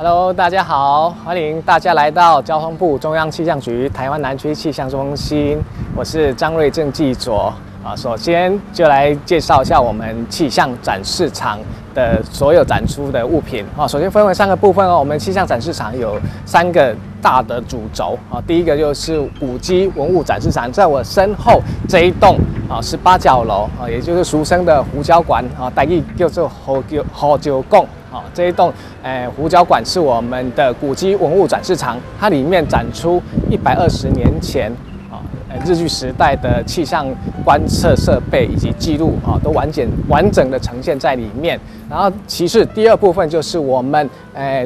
Hello， 大家好，欢迎大家来到交通部中央气象局台湾南区气象中心，我是张瑞正记者。首先就来介绍一下我们气象展示场的所有展出的物品。首先分为3个部分哦。我们气象展示场有3个大的主轴。第一个就是古迹文物展示场，在我身后这一栋18角楼，也就是俗称的胡椒馆，台语叫做胡椒馆。这一栋胡椒馆是我们的古迹文物展示场，它里面展出120年前日据时代的气象观测设备以及记录都完整的呈现在里面。然后其次第2部分就是我们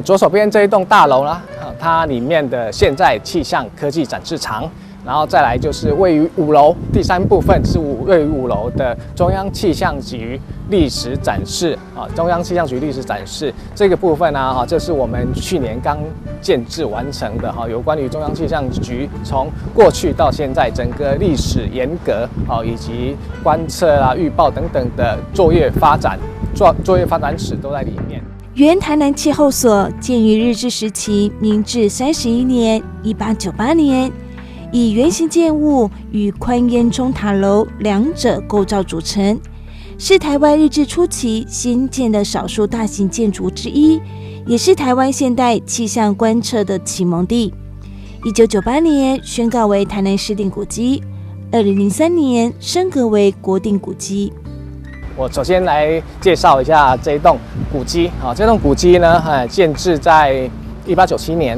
左手边这一栋大楼啦，它里面的现在气象科技展示场。然后再来就是位于5楼，第3部分是位于5楼的中央气象局历史展示中央气象局历史展示这个部分呢，这是我们去年刚建制完成的有关于中央气象局从过去到现在整个历史沿革以及观测预报等等的作业发展史都在里面。原台南气候所建于日治时期明治31年1898年。以圆形建物与宽烟囱塔楼2者构造组成，是台湾日治初期新建的少数大型建筑之一，也是台湾现代气象观测的启蒙地。1998年宣告为台南市定古迹，2003年升格为国定古迹。我首先来介绍一下这一栋古迹。这栋古迹呢，建制在1897年，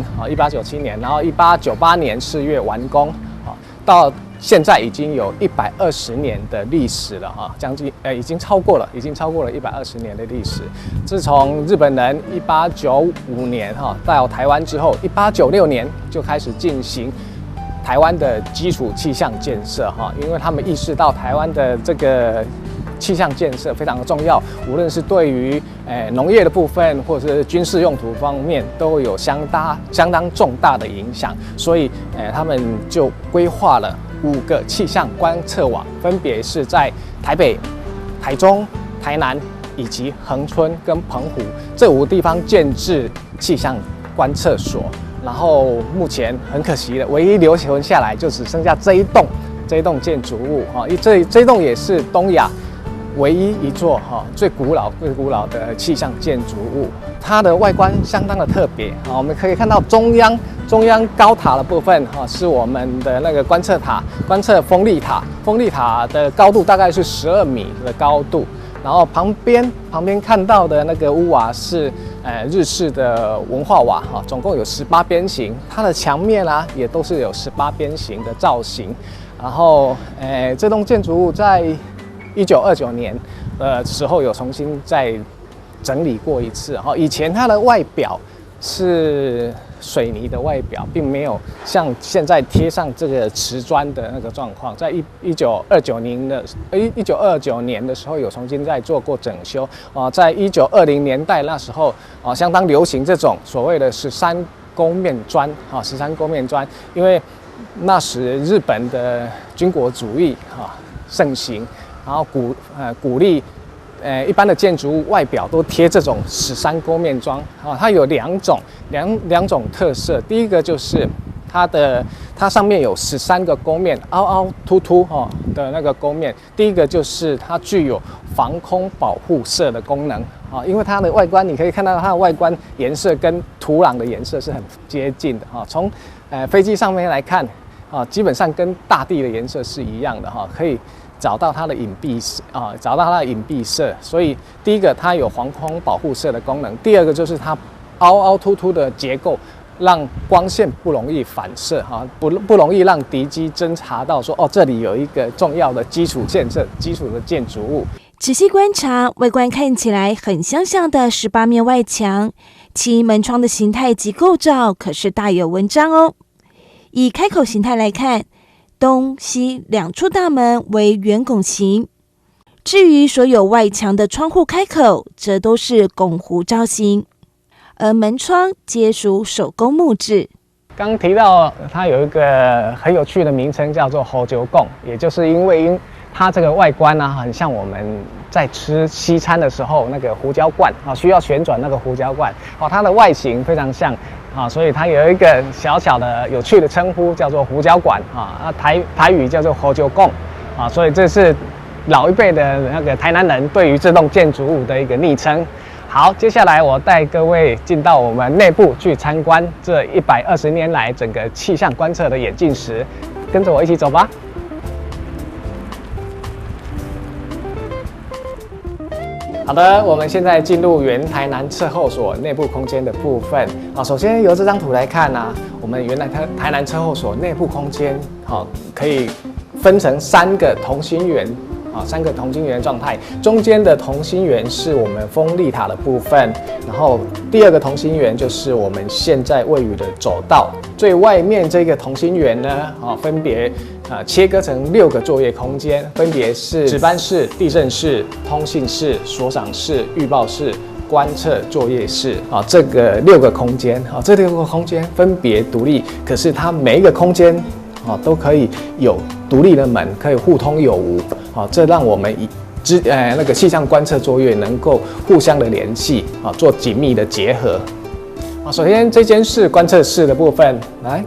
然后1898年4月完工，到现在已经有120年的历史了将近已经超过了120年的历史。自从日本人1895年到台湾之后，1896年就开始进行台湾的基础气象建设因为他们意识到台湾的这个气象建设非常的重要，无论是对于农业的部分或者是军事用途方面，都会有相当重大的影响。所以他们就规划了5个气象观测网，分别是在台北、台中、台南以及恒春跟澎湖这5个地方建制气象观测所。然后目前很可惜的，唯一留存下来就只剩下这一栋建筑物这一栋也是东亚唯一一座最古老的气象建筑物。它的外观相当的特别我们可以看到中央高塔的部分是我们的那个观测风力塔的高度大概是12米的高度。然后旁边看到的那个屋瓦是日式的文化瓦总共有18边形，它的墙面也都是有18边形的造型。然后这栋建筑物在1929年的时候有重新再整理过一次以前它的外表是水泥的外表，并没有像现在贴上这个瓷砖的那个状况。在1929年的时候有重新再做过整修在1920年代那时候相当流行这种所谓的13勾面砖因为那时日本的军国主义盛行，然后鼓励一般的建筑物外表都贴这种13勾面砖它有两种特色。第一个就是它上面有13个勾面，凹凹凸凸的那个勾面。第一个就是它具有防空保护色的功能因为它的外观你可以看到它的外观颜色跟土壤的颜色是很接近的从飞机上面来看基本上跟大地的颜色是一样的可以找到它的隐蔽色。所以第一个它有防空保护色的功能，第二个就是它凹凹凸凸的结构，让光线不容易反射不容易让敌机侦察到说这里有一个重要的基础的建筑物。仔细观察，外观看起来很相像的18面外墙，其门窗的形态及构造可是大有文章哦。以开口形态来看，东西2处大门为圆拱形，至于所有外墙的窗户开口则都是拱弧造型，而门窗皆属手工木质。刚提到它有一个很有趣的名称叫做胡椒拱，也就是因为它这个外观呢，很像我们在吃西餐的时候那个胡椒罐啊，需要旋转那个胡椒罐哦，它的外形非常像啊，所以它有一个小小的有趣的称呼，叫做胡椒管啊，台语叫做胡椒贡啊，所以这是老一辈的那个台南人对于这栋建筑物的一个昵称。好，接下来我带各位进到我们内部去参观这120年来整个气象观测的演进史，跟着我一起走吧。好的，我们现在进入原台南测候所内部空间的部分。好，首先由这张图来看啊，我们原来台南测候所内部空间，好，可以分成3个同心圆。3个同心圆状态，中间的同心圆是我们风力塔的部分，然后第2个同心圆就是我们现在位于的走道，最外面这个同心圆呢，分别切割成6个作业空间，分别是值班室、地震室、通信室、所长室、预报室、观测作业室啊，这个6个空间啊，这6个空间分别独立，可是它每一个空间都可以有独立的门，可以互通有无。这让我们那个气象观测作业能够互相的联系做紧密的结合。首先这间是观测室的部分，来，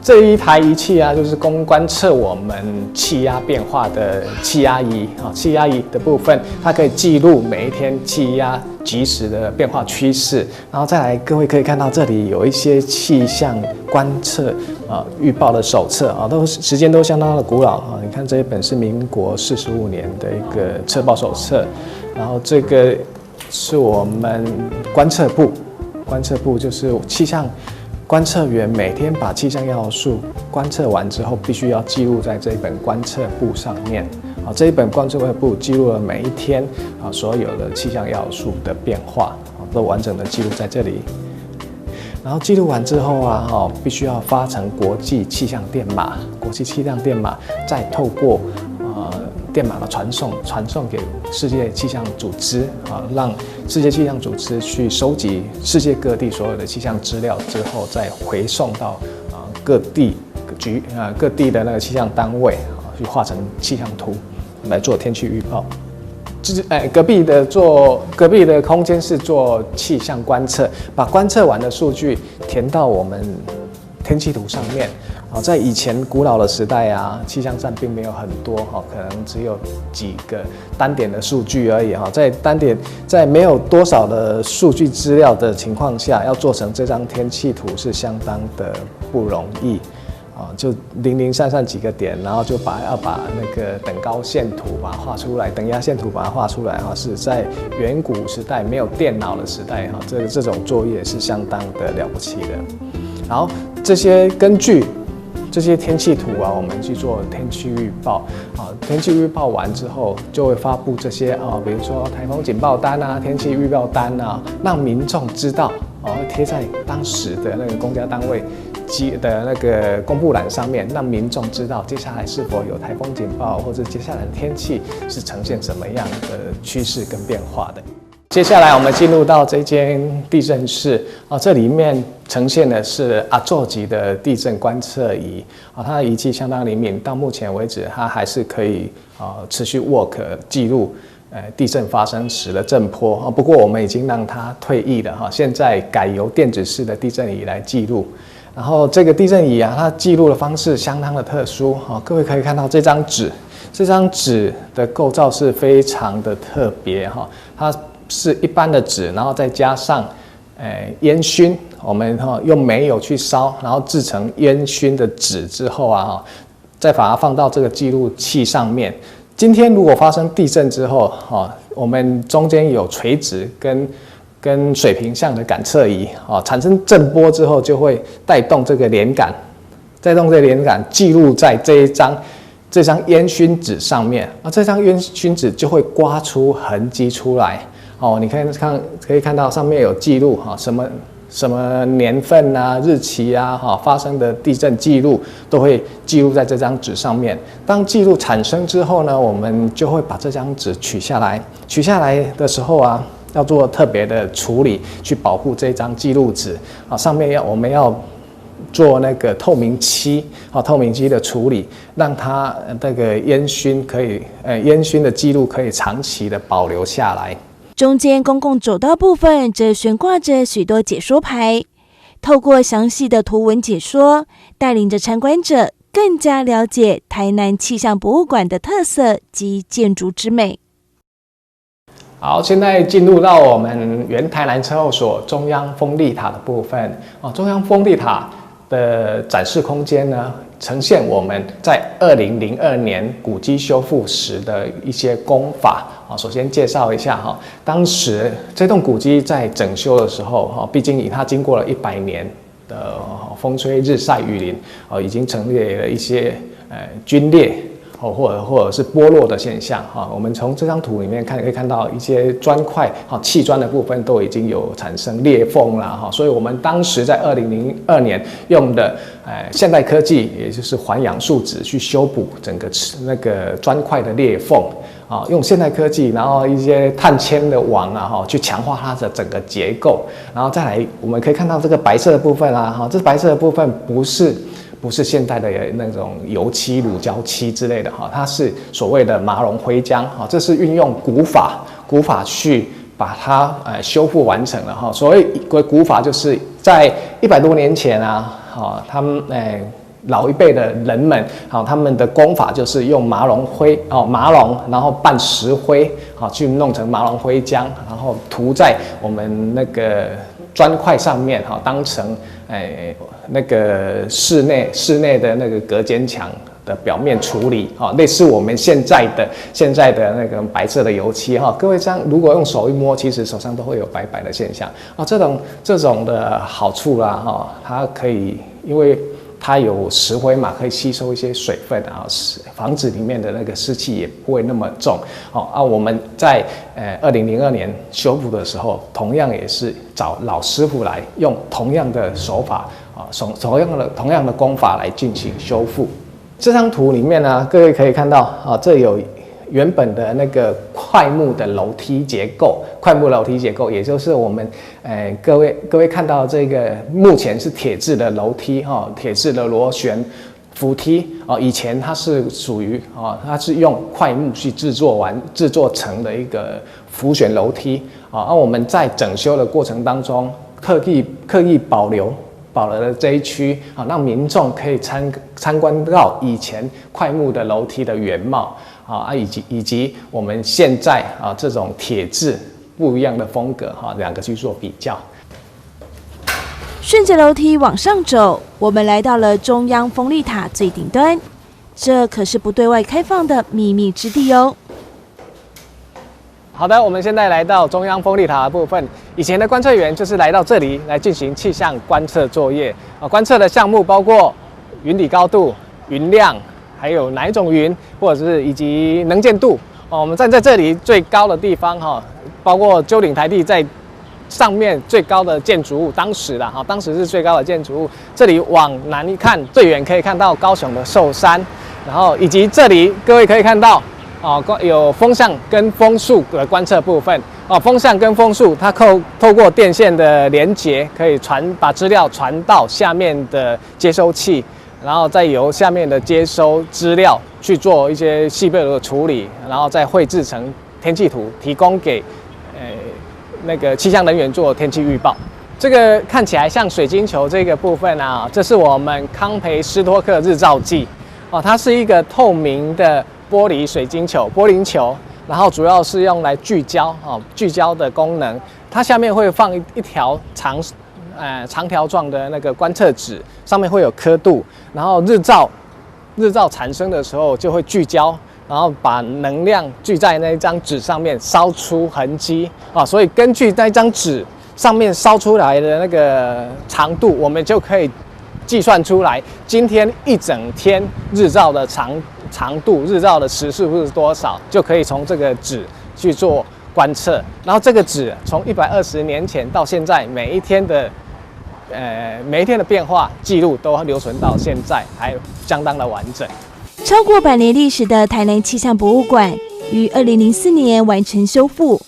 这一台仪器啊，就是供观测我们气压变化的气压仪气压仪的部分，它可以记录每一天气压即时的变化趋势。然后再来，各位可以看到这里有一些气象观测预报的手册时间都相当的古老你看这一本是民国45年的一个测报手册，然后这个是我们观测部就是气象观测员每天把气象要素观测完之后，必须要记录在这一本观测簿上面。这一本观测簿记录了每一天所有的气象要素的变化，都完整的记录在这里。然后记录完之后必须要发成国际气象电码，再透过电码的传送给世界气象组织让世界气象组织去收集世界各地所有的气象资料之后，再回送到各地的那个气象单位去画成气象图来做天气预报。隔壁的空间是做气象观测，把观测完的数据填到我们天气图上面。在以前古老的时代啊，气象站并没有很多可能只有几个单点的数据而已在没有多少的数据资料的情况下，要做成这张天气图是相当的不容易就零零散散几个点，然后就要把那个等高线图把它画出来，等压线图把它画出来是在远古时代没有电脑的时代这种作业是相当的了不起的。然后根据这些天气图我们去做天气预报天气预报完之后，就会发布这些比如说台风警报单天气预报单让民众知道贴在当时的那个公家单位的那个公布栏上面，让民众知道接下来是否有台风警报，或者接下来的天气是呈现什么样的趋势跟变化的。接下来我们进入到这间地震室这里面呈现的是阿座级的地震观测仪它的仪器相当灵敏，到目前为止它还是可以持续 work 记录地震发生时的震波不过我们已经让它退役了现在改由电子式的地震仪来记录。然后这个地震仪它记录的方式相当的特殊各位可以看到这张纸的构造是非常的特别它是一般的纸，然后再加上烟熏，我们用煤油去烧，然后制成烟熏的纸之后再把它放到这个记录器上面。今天如果发生地震之后我们中间有垂直跟水平向的感测仪产生震波之后，就会带动这个连杆记录在这张烟熏纸上面这张烟熏纸就会刮出痕迹出来你可以看到上面有记录什么年份日期发生的地震记录都会记录在这张纸上面。当记录产生之后呢，我们就会把这张纸取下来的时候要做特别的处理，去保护这张记录纸上面我们要做那个透明漆的处理，让它那个烟熏的记录可以长期的保留下来。中间公共走道部分则悬挂着许多解说牌，透过详细的图文解说，带领着参观者更加了解台南气象博物馆的特色及建筑之美。好，现在进入到我们原台南测候所中央风力塔的部分。中央风力塔的展示空间呢，呈现我们在2002年古迹修复时的一些工法。首先介绍一下当时这栋古迹在整修的时候，毕竟它经过了100年的风吹日晒雨淋，已经陈列了一些龟裂。或者是剥落的现象我们从这张图里面可以看到一些砖块砌砖的部分都已经有产生裂缝了所以我们当时在2002年用的现代科技，也就是环氧树脂去修补整个那个砖块的裂缝用现代科技，然后一些碳纤的网去强化它的整个结构，然后再来我们可以看到这个白色的部分这白色的部分不是现代的那种油漆、乳胶漆之类的它是所谓的麻绒灰浆这是运用古法去把它修复完成了所谓古法就是在100多年前他们老一辈的人们他们的工法就是用麻绒，然后拌石灰去弄成麻绒灰浆，然后涂在我们那个砖块上面当成那个室内的那个隔间墙的表面处理类似我们现在的那个白色的油漆各位这样如果用手一摸，其实手上都会有白白的现象这种的好处啦它可以因为它有石灰嘛，可以吸收一些水分房子里面的那个湿气也不会那么重我们在2002年修复的时候，同样也是找老师傅来用同样的手法同样的工法来进行修复。这张图里面呢，各位可以看到这有原本的那个块木的楼梯结构，也就是我们各位看到这个目前是铁质的楼梯铁质的螺旋扶梯以前它是属于它是用块木去制作成的一个扶旋楼梯我们在整修的过程当中刻意保留了这一区让民众可以参观到以前块木的楼梯的原貌以及我们现在这种铁质不一样的风格两个去做比较。顺着楼梯往上走，我们来到了中央风力塔最顶端，这可是不对外开放的秘密之地哦。好的，我们现在来到中央风力塔的部分。以前的观测员就是来到这里来进行气象观测作业观测的项目包括云底高度、云量，还有哪一种云，或者是以及能见度我们站在这里最高的地方包括鸠岭台地在上面最高的建筑物，当时是最高的建筑物。这里往南一看，最远可以看到高雄的寿山，然后以及这里各位可以看到有风向跟风速的观测部分风向跟风速，它透过电线的连接，可以把资料传到下面的接收器，然后再由下面的接收资料去做一些细微的处理，然后再绘制成天气图，提供给那个气象人员做天气预报。这个看起来像水晶球这个部分这是我们康培斯托克日照计它是一个透明的玻璃水晶球、玻璃球，然后主要是用来聚焦的功能。它下面会放一条长条状的那个观测纸，上面会有刻度，然后日照产生的时候就会聚焦，然后把能量聚在那张纸上面，烧出痕迹所以根据那张纸上面烧出来的那个长度，我们就可以计算出来今天一整天日照的长度、日照的时数是多少，就可以从这个纸去做观测。然后这个纸从120年前到现在，每一天的变化记录都留存到现在，还相当的完整。超过100年历史的台南气象博物馆于2004年完成修复，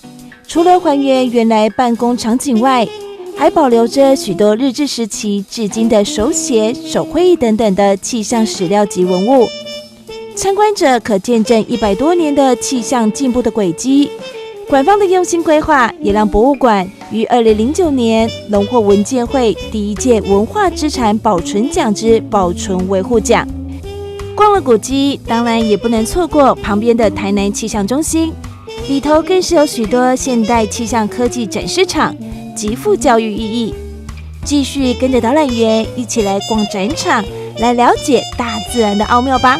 除了还原原来办公场景外，还保留着许多日治时期至今的手写、手绘艺等等的气象史料及文物。参观者可见证100多年的气象进步的轨迹。馆方的用心规划，也让博物馆于2009年荣获文建会第1届文化资产保存奖之保存维护奖。逛了古迹，当然也不能错过旁边的台南气象中心，里头更是有许多现代气象科技展示场，极富教育意义。继续跟着导览员一起来逛展场，来了解大自然的奥妙吧。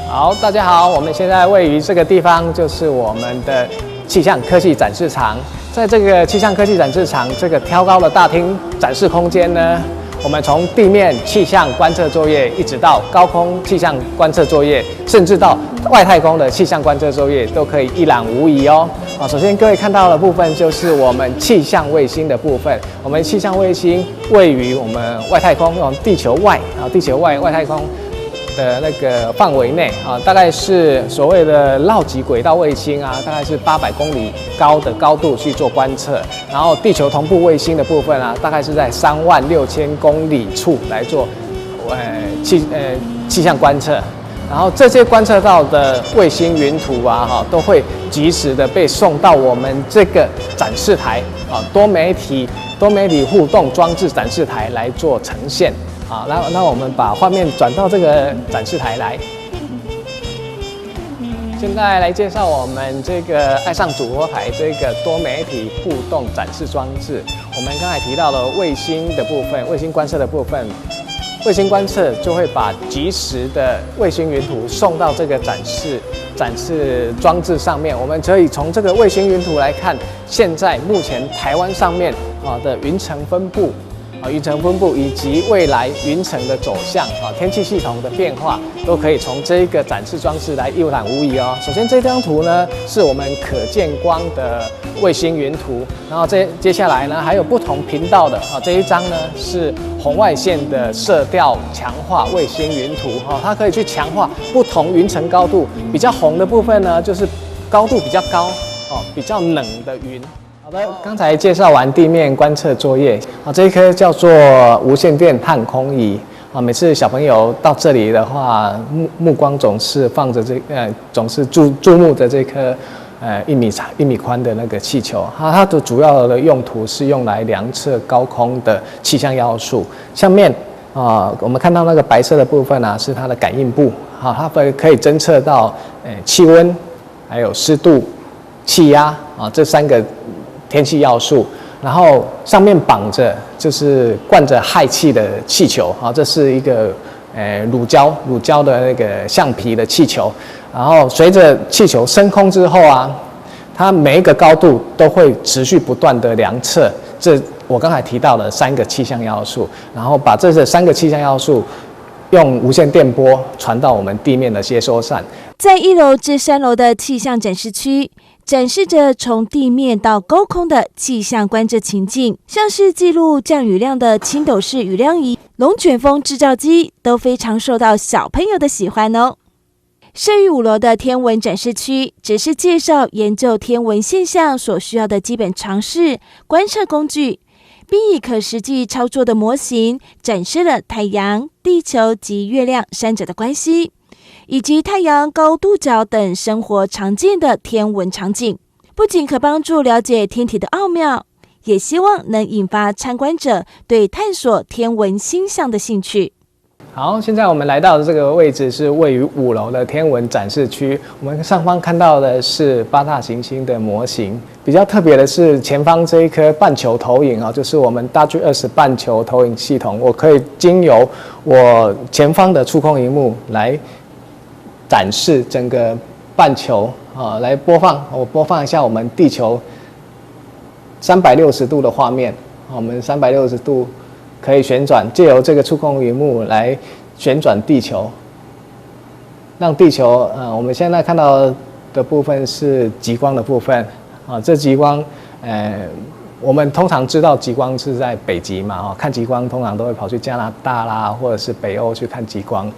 好，大家好，我们现在位于这个地方，就是我们的气象科技展示场。在这个气象科技展示场这个挑高的大厅展示空间呢，我们从地面气象观测作业，一直到高空气象观测作业，甚至到外太空的气象观测作业，都可以一览无遗哦。首先各位看到的部分就是我们气象卫星的部分。我们气象卫星位于我们外太空，地球外外太空的那个范围内啊，大概是所谓的绕极轨道卫星啊，大概是800公里高的高度去做观测。然后地球同步卫星的部分啊，大概是在36000公里处来做气象观测。然后这些观测到的卫星云图啊，都会及时的被送到我们这个展示台啊，多媒体互动装置展示台来做呈现。好，那我们把画面转到这个展示台来。现在来介绍我们这个爱上主播台这个多媒体互动展示装置。我们刚才提到了卫星的部分，卫星观测的部分，卫星观测就会把即时的卫星云图送到这个展示装置上面。我们可以从这个卫星云图来看，现在目前台湾上面的云层分布。云层分布以及未来云层的走向天气系统的变化，都可以从这个展示装置来一览无遗哦。首先这张图呢是我们可见光的卫星云图，然后接下来呢还有不同频道的这一张呢是红外线的色调强化卫星云图它可以去强化不同云层高度，比较红的部分呢就是高度比较高比较冷的云。好的，刚才介绍完地面观测作业这一颗叫做无线电探空仪每次小朋友到这里的话，目光总是放着总是注目着这颗1米宽的那个气球它的主要的用途是用来量测高空的气象要素。下面我们看到那个白色的部分是它的感应部它可以侦测到气温、还有湿度、气压这3个天气要素，然后上面绑着就是灌着氦气的气球这是一个乳胶的那个橡皮的气球，然后随着气球升空之后它每一个高度都会持续不断的量测这我刚才提到的3个气象要素，然后把这3个气象要素用无线电波传到我们地面的接收站。在1楼至3楼的气象展示区，展示着从地面到高空的气象观测情境，像是记录降雨量的青斗式雨量仪、龙卷风制造机，都非常受到小朋友的喜欢哦。设于5楼的天文展示区，只是介绍研究天文现象所需要的基本常识、观测工具，并以可实际操作的模型展示了太阳、地球及月亮3者的关系，以及太阳高度角等生活常见的天文场景，不仅可帮助了解天体的奥妙，也希望能引发参观者对探索天文星象的兴趣。好，现在我们来到的这个位置是位于5楼的天文展示区。我们上方看到的是8大行星的模型，比较特别的是前方这一颗半球投影就是我们大距20半球投影系统。我可以经由我前方的触控萤幕来展示整个半球来播放。我播放一下我们地球360度的画面。我们360度可以旋转，借由这个触控萤幕来旋转地球，让地球我们现在看到的部分是极光的部分这极光我们通常知道极光是在北极嘛看极光通常都会跑去加拿大啦，或者是北欧去看极光。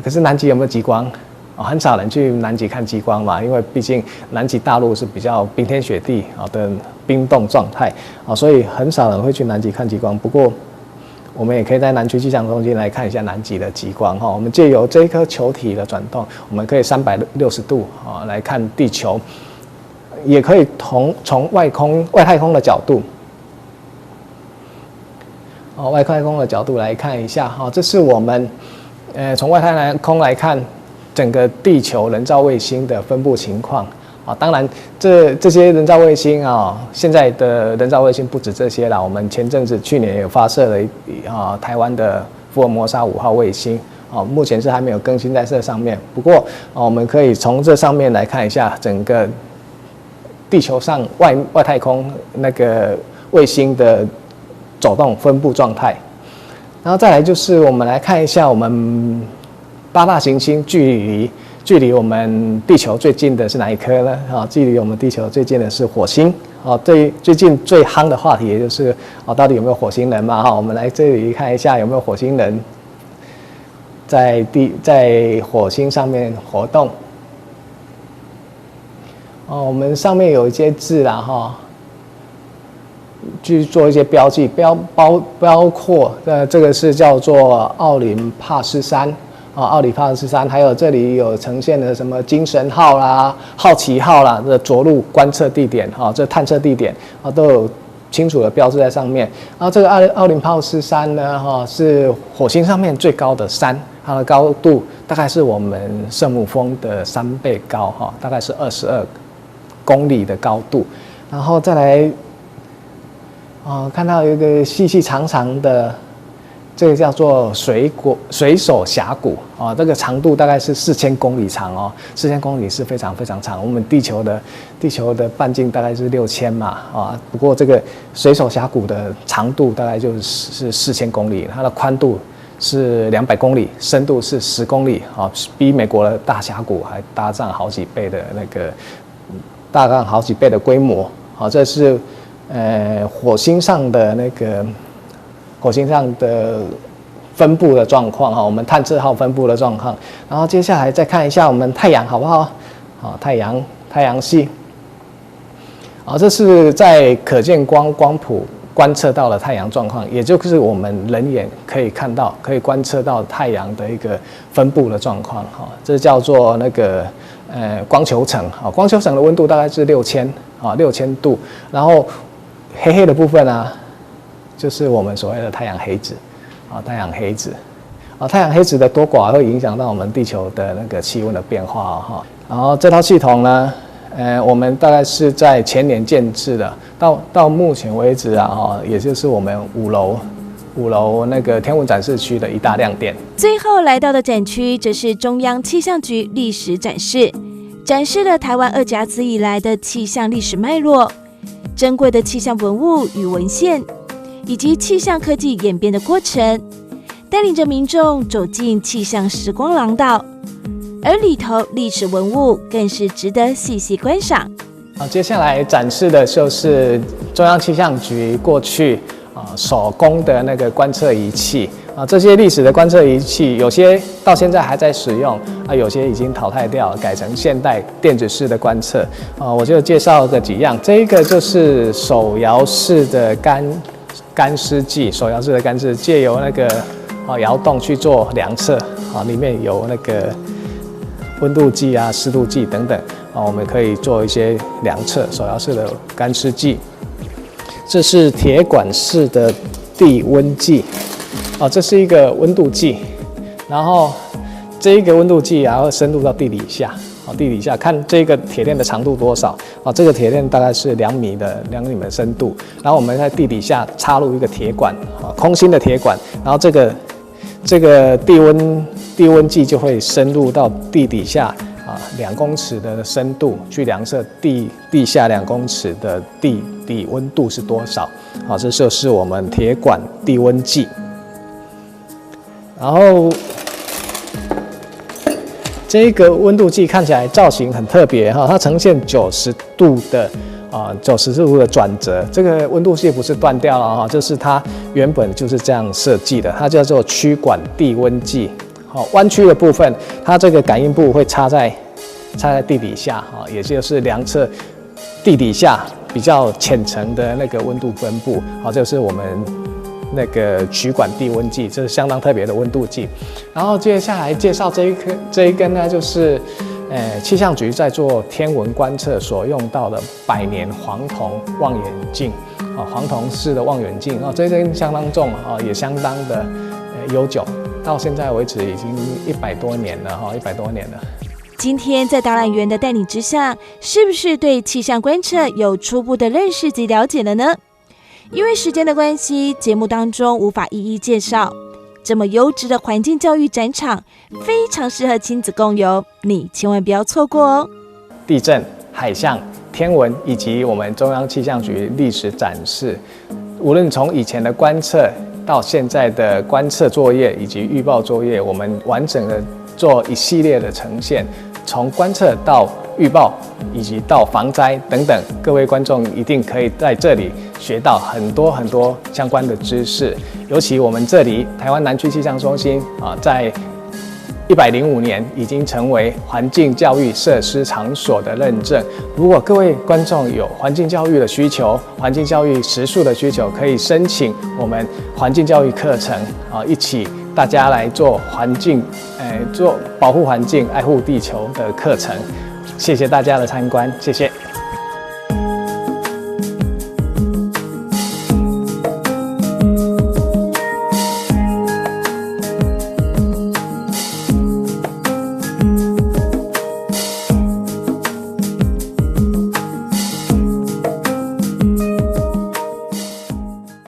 可是南极有没有极光？很少人去南极看极光嘛，因为毕竟南极大陆是比较冰天雪地的冰冻状态所以很少人会去南极看极光。不过我们也可以在南区气象中心来看一下南极的极光我们借由这一颗球体的转动，我们可以360度来看地球，也可以从外太空的角度外太空的角度来看一下这是我们从外太空来看整个地球人造卫星的分布情况当然这些人造卫星现在的人造卫星不止这些啦。我们前阵子去年有发射了台湾的福尔摩沙5号卫星目前是还没有更新在这上面。不过我们可以从这上面来看一下整个地球上外太空那个卫星的走动分布状态。然后再来就是我们来看一下我们8大行星距离我们地球最近的是哪一颗呢？距离我们地球最近的是火星。最近最夯的话题也就是到底有没有火星人嘛？我们来这里看一下有没有火星人在火星上面活动。我们上面有一些字啦去做一些标记，包括这个是叫做奥林帕斯山。奥林帕斯山，还有这里有呈现的什么精神号啦、好奇号啦的着陆观测地点这探测地点都有清楚的标志在上面。然后这个奥林帕斯山呢是火星上面最高的山，它的高度大概是我们圣母峰的3倍高大概是22公里的高度。然后再来看到有一个细细长长的。这个叫做水手峡谷这个长度大概是4000公里长4000公里是非常非常长。我们地球的半径大概是6000嘛不过这个水手峡谷的长度大概就是4000公里，它的宽度是200公里，深度是10公里比美国的大峡谷还大上好几倍的规模这是火星上的分布的状况我们探测号分布的状况。然后接下来再看一下我们太阳好不好？太阳系这是在可见光谱观测到的太阳状况，也就是我们人眼可以看到、可以观测到太阳的一个分布的状况这叫做那个光球层光球层的温度大概是6000度，然后黑黑的部分就是我们所谓的太阳黑子太阳黑子的多寡会影响到我们地球的那个气温的变化然后这套系统呢我们大概是在前年建制的，到目前为止也就是我们5楼那个天文展示区的一大亮点。最后来到的展区则是中央气象局历史展示，展示了台湾2甲子以来的气象历史脉络、珍贵的气象文物与文献，以及气象科技演变的过程，带领着民众走进气象时光廊道，而里头历史文物更是值得细细观赏。接下来展示的就是中央气象局过去手工的那个观测仪器这些历史的观测仪器有些到现在还在使用有些已经淘汰掉，改成现代电子式的观测我就介绍个几样。这一个就是手摇式的干湿计，借由那个摇动去做量测里面有那个温度计湿度计等等我们可以做一些量测，手摇式的干湿计。这是铁管式的地温计这是一个温度计，然后这一个温度计会深入到地底下看这个铁链的长度多少这个铁链大概是2米的深度，然后我们在地底下插入一个铁管空心的铁管，然后这个地温计就会深入到地底下2公尺的深度去量测地下2公尺的地底温度是多少这就是我们铁管地温计。然后这个温度计看起来造型很特别它呈现90度的转折。这个温度计不是断掉了就是它原本就是这样设计的，它叫做曲管地温计弯曲的部分它这个感应部会插在地底下也就是量测地底下比较浅层的那个温度分布，好，这是我们那个曲管地温计，这是相当特别的温度计。然后接下来介绍这一根呢，就是气象局在做天文观测所用到的百年黄铜望远镜，黄铜式的望远镜，这根相当重，也相当的悠久，到现在为止已经100多年了，100多年了。今天在导览员的带领之下，是不是对气象观测有初步的认识及了解了呢？因为时间的关系，节目当中无法一一介绍。这么优质的环境教育展场，非常适合亲子共游，你千万不要错过哦！地震、海象、天文以及我们中央气象局历史展示，无论从以前的观测到现在的观测作业以及预报作业，我们完整的做一系列的呈现，从观测到预报以及到防灾等等，各位观众一定可以在这里学到很多很多相关的知识。尤其我们这里台湾南区气象中心在105年已经成为环境教育设施场所的认证。如果各位观众有环境教育的需求、环境教育时数的需求，可以申请我们环境教育课程一起大家来做环境，做保护环境、爱护地球的课程。谢谢大家的参观，谢谢。